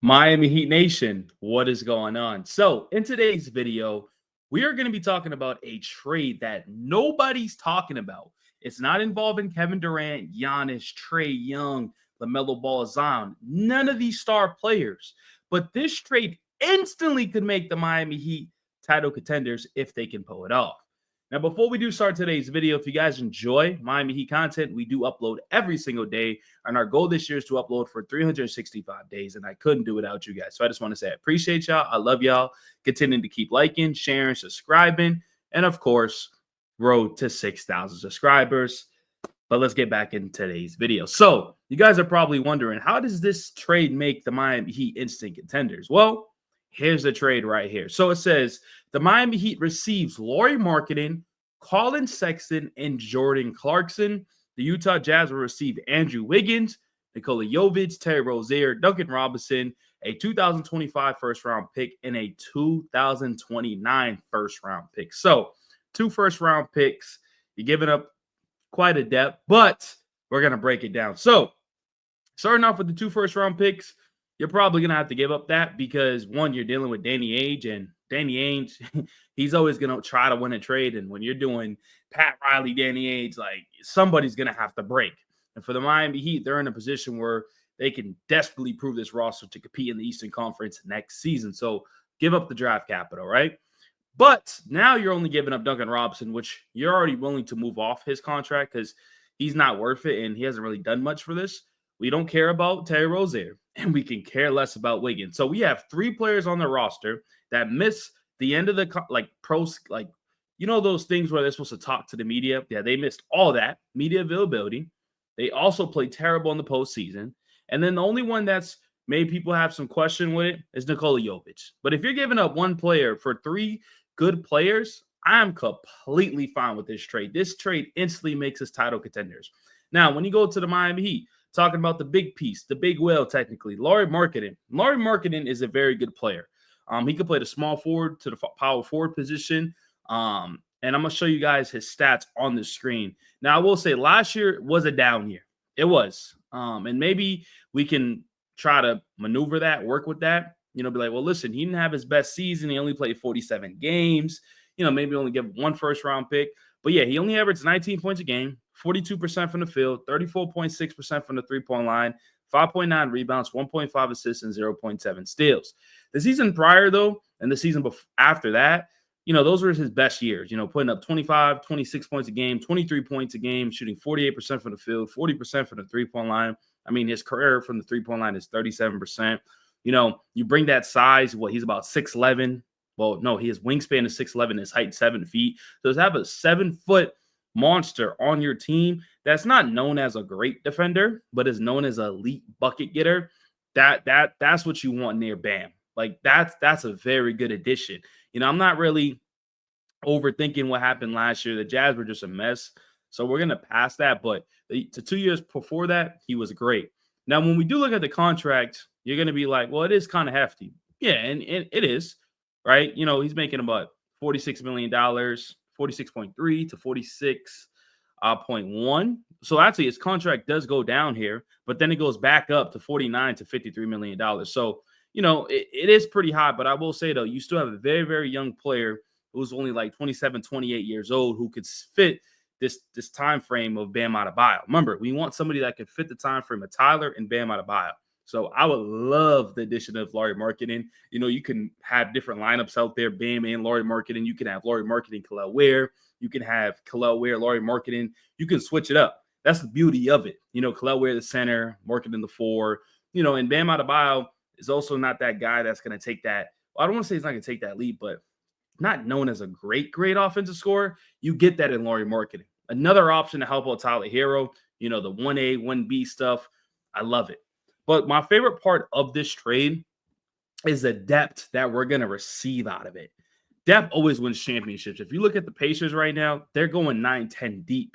Miami Heat Nation, what is going on? So, in today's video, we are going to be talking about a trade that nobody's talking about. It's not involving Kevin Durant, Giannis, Trey Young, LaMelo Ball, Zion, none of these star players. But this trade instantly could make the Miami Heat title contenders if they can pull it off. Now, before we do start today's video, if you guys enjoy Miami Heat content, we do upload every single day. And our goal this year is to upload for 365 days. And I couldn't do without you guys. So I just want to say I appreciate y'all. I love y'all. Continuing to keep liking, sharing, subscribing. And of course, road to 6,000 subscribers. But let's get back in today's video. So you guys are probably wondering, how does this trade make the Miami Heat instant contenders? Well, here's the trade right here. So it says the Miami Heat receives Lauri Markkanen, Collin, Sexton, and Jordan Clarkson. The Utah Jazz will receive Andrew Wiggins, Nikola Jovic, Terry Rozier, Duncan Robinson, a 2025 first-round pick, and a 2029 first-round pick. So 2 first-round picks. You're giving up quite a depth, but we're going to break it down. So starting off with the 2 first-round picks, you're probably going to have to give up that because, one, you're dealing with Danny Ainge, and Danny Ainge, he's always going to try to win a trade. And when you're doing Pat Riley, Danny Ainge, like, somebody's going to have to break. And for the Miami Heat, they're in a position where they can desperately prove this roster to compete in the Eastern Conference next season. So give up the draft capital, right? But now you're only giving up Duncan Robinson, which you're already willing to move off his contract because he's not worth it and he hasn't really done much for this. We don't care about Terry Rozier, and we can care less about Wiggins. So we have 3 players on the roster that miss the end of the those things where they're supposed to talk to the media. Yeah, they missed all that media availability. They also played terrible in the postseason. And then the only one that's made people have some question with it is Nikola Jovic. But if you're giving up 1 player for 3 good players, I'm completely fine with this trade. This trade instantly makes us title contenders. Now, when you go to the Miami Heat, talking about the big piece, the big whale, technically, Lauri Markkanen. Lauri Markkanen is a very good player. He could play the small forward to the power forward position. And I'm going to show you guys his stats on the screen. Now, I will say last year was a down year. It was. And maybe we can try to maneuver that, work with that. Be like, well, listen, he didn't have his best season. He only played 47 games. Maybe only give 1 first-round pick. But, yeah, he only averaged 19 points a game, 42% from the field, 34.6% from the three-point line, 5.9 rebounds, 1.5 assists, and 0.7 steals. The season prior, though, and the season after that, those were his best years, putting up 25, 26 points a game, 23 points a game, shooting 48% from the field, 40% from the three-point line. I mean, his career from the three-point line is 37%. You bring that size, he's about 6'11". Well, no, his wingspan is 6'11", his height 7 feet. So to have a 7-foot monster on your team that's not known as a great defender, but is known as an elite bucket getter, that's what you want near Bam. Like that's a very good addition. I'm not really overthinking what happened last year. The Jazz were just a mess. So we're going to pass that. But the 2 years before that, he was great. Now, when we do look at the contract, you're going to be like, well, it is kind of hefty. Yeah, and it is, right? He's making about $46 million, 46.3 to 46.1. So actually his contract does go down here, but then it goes back up to 49 to $53 million. So, it is pretty high, but I will say, though, you still have a very, very young player who's only like 27, 28 years old who could fit this time frame of Bam Adebayo. Remember, we want somebody that could fit the time frame of Tyler and Bam Adebayo. So I would love the addition of Lauri Markkanen. You can have different lineups out there, Bam and Lauri Markkanen. You can have Lauri Markkanen, Kel'el Ware. You can have Kel'el Ware, Lauri Markkanen. You can switch it up. That's the beauty of it. Kel'el Ware the center, Markkanen the 4. And Bam Adebayo is also not that guy that's going to take that. Well, I don't want to say he's not going to take that leap, but not known as a great offensive scorer. You get that in Lauri Markkanen. Another option to help out Tyler Hero, the 1A, 1B stuff. I love it. But my favorite part of this trade is the depth that we're going to receive out of it. Depth always wins championships. If you look at the Pacers right now, they're going 9-10 deep.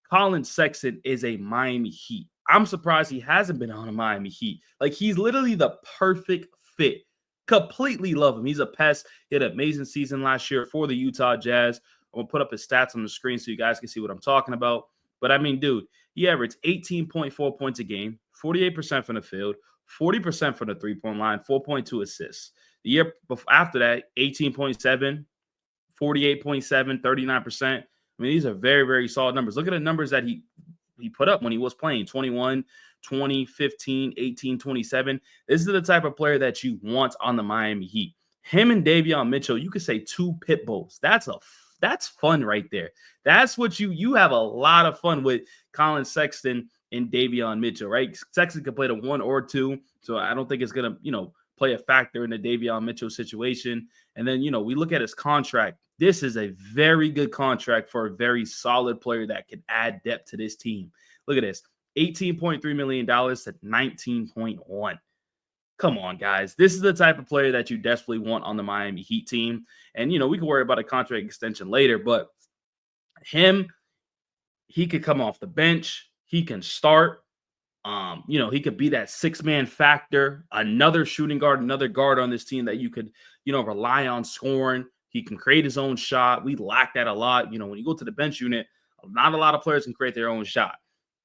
Collin Sexton is a Miami Heat. I'm surprised he hasn't been on a Miami Heat. Like, he's literally the perfect fit. Completely love him. He's a pest. He had an amazing season last year for the Utah Jazz. I'm going to put up his stats on the screen so you guys can see what I'm talking about. But, I mean, dude, he averaged 18.4 points a game, 48% from the field, 40% from the three-point line, 4.2 assists. The year after that, 18.7, 48.7, 39%. I mean, these are very, very solid numbers. Look at the numbers that he put up when he was playing: 21, 20, 15, 18, 27. This is the type of player that you want on the Miami Heat. Him and Davion Mitchell, you could say two pit bulls. That's fun right there. That's what you have a lot of fun with Collin Sexton and Davion Mitchell, right? Sexton can play the 1 or 2, so I don't think it's gonna, play a factor in the Davion Mitchell situation. And then, we look at his contract. This is a very good contract for a very solid player that can add depth to this team. Look at this, $18.3 million to 19.1. Come on, guys. This is the type of player that you desperately want on the Miami Heat team. And, we can worry about a contract extension later, but he could come off the bench. He can start. He could be that 6-man factor, another shooting guard, another guard on this team that you could, rely on scoring. He can create his own shot. We lack that a lot. When you go to the bench unit, not a lot of players can create their own shot.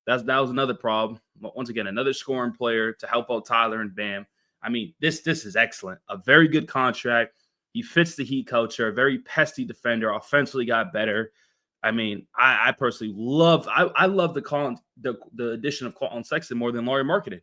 That was another problem. But once again, another scoring player to help out Tyler and Bam. I mean, this is excellent. A very good contract. He fits the Heat culture, a very pesty defender, offensively got better. I mean, I personally love the addition of Collin Sexton more than Lauri Markkanen,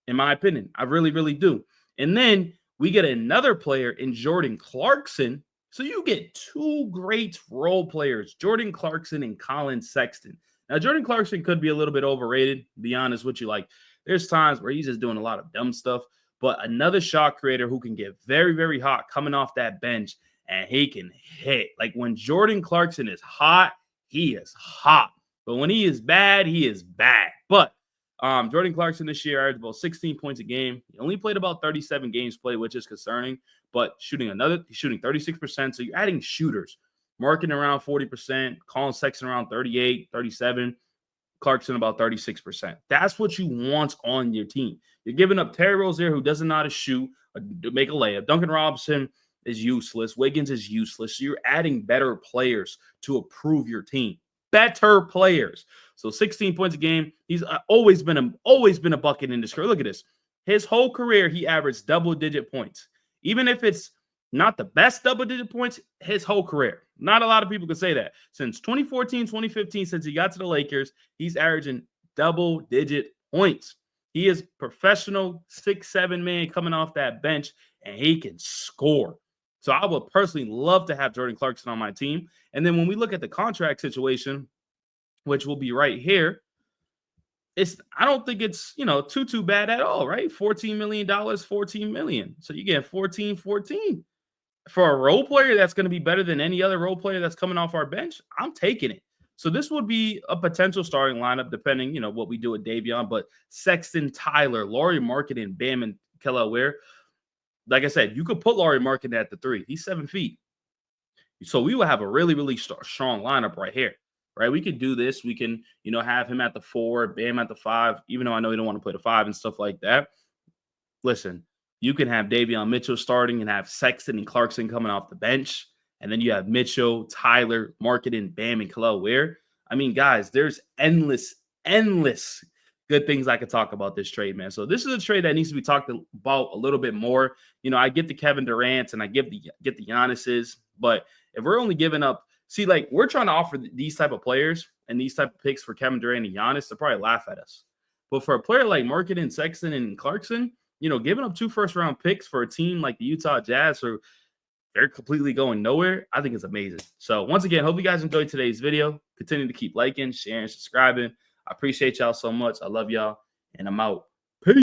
in my opinion. I really, really do. And then we get another player in Jordan Clarkson. So you get two great role players, Jordan Clarkson and Collin Sexton. Now, Jordan Clarkson could be a little bit overrated, to be honest with you. Like, there's times where he's just doing a lot of dumb stuff. But another shot creator who can get very, very hot coming off that bench, and he can hit. Like, when Jordan Clarkson is hot, he is hot. But when he is bad, he is bad. But Jordan Clarkson this year averaged about 16 points a game. He only played about 37 games played, which is concerning. But he's shooting 36%. So you're adding shooters. Markkanen around 40%. Collin Sexton around 38, 37. Clarkson about 36%. That's what you want on your team. You're giving up Terry Rozier, who doesn't know how to shoot, or make a layup. Duncan Robinson is useless. Wiggins is useless. So you're adding better players to improve your team. Better players. So 16 points a game. He's always been a bucket in this career. Look at this. His whole career, he averaged double-digit points. Even if it's not the best double-digit points, his whole career. Not a lot of people can say that. Since 2014, 2015, since he got to the Lakers, he's averaging double-digit points. He is professional 6'7" man coming off that bench, and he can score. So I would personally love to have Jordan Clarkson on my team. And then when we look at the contract situation, which will be right here, I don't think it's, too bad at all, right? $14 million, $14 million. So you get 14 for a role player that's going to be better than any other role player that's coming off our bench. I'm taking it. So this would be a potential starting lineup, depending, what we do with Davion. But Sexton, Tyler, Lauri Markkanen, Bam, and Kelly Ware. Like I said, you could put Lauri Markkanen at the 3. He's 7 feet. So we will have a really, really strong lineup right here, right? We could do this. We can, have him at the 4, Bam at the 5, even though I know you don't want to play the 5 and stuff like that. Listen, you can have Davion Mitchell starting and have Sexton and Clarkson coming off the bench. And then you have Mitchell, Tyler, Markkanen, Bam, and Kelly Ware. I mean, guys, there's endless good things I could talk about this trade, man. So this is a trade that needs to be talked about a little bit more. I get the Kevin Durant's and I get the Giannis's, but if we're only giving up, we're trying to offer these type of players and these type of picks for Kevin Durant and Giannis, they'll probably laugh at us. But for a player like Markkanen, Sexton, and Clarkson, giving up 2 first-round picks for a team like the Utah Jazz, or they're completely going nowhere, I think it's amazing. So once again, hope you guys enjoyed today's video. Continue to keep liking, sharing, subscribing. I appreciate y'all so much. I love y'all, and I'm out.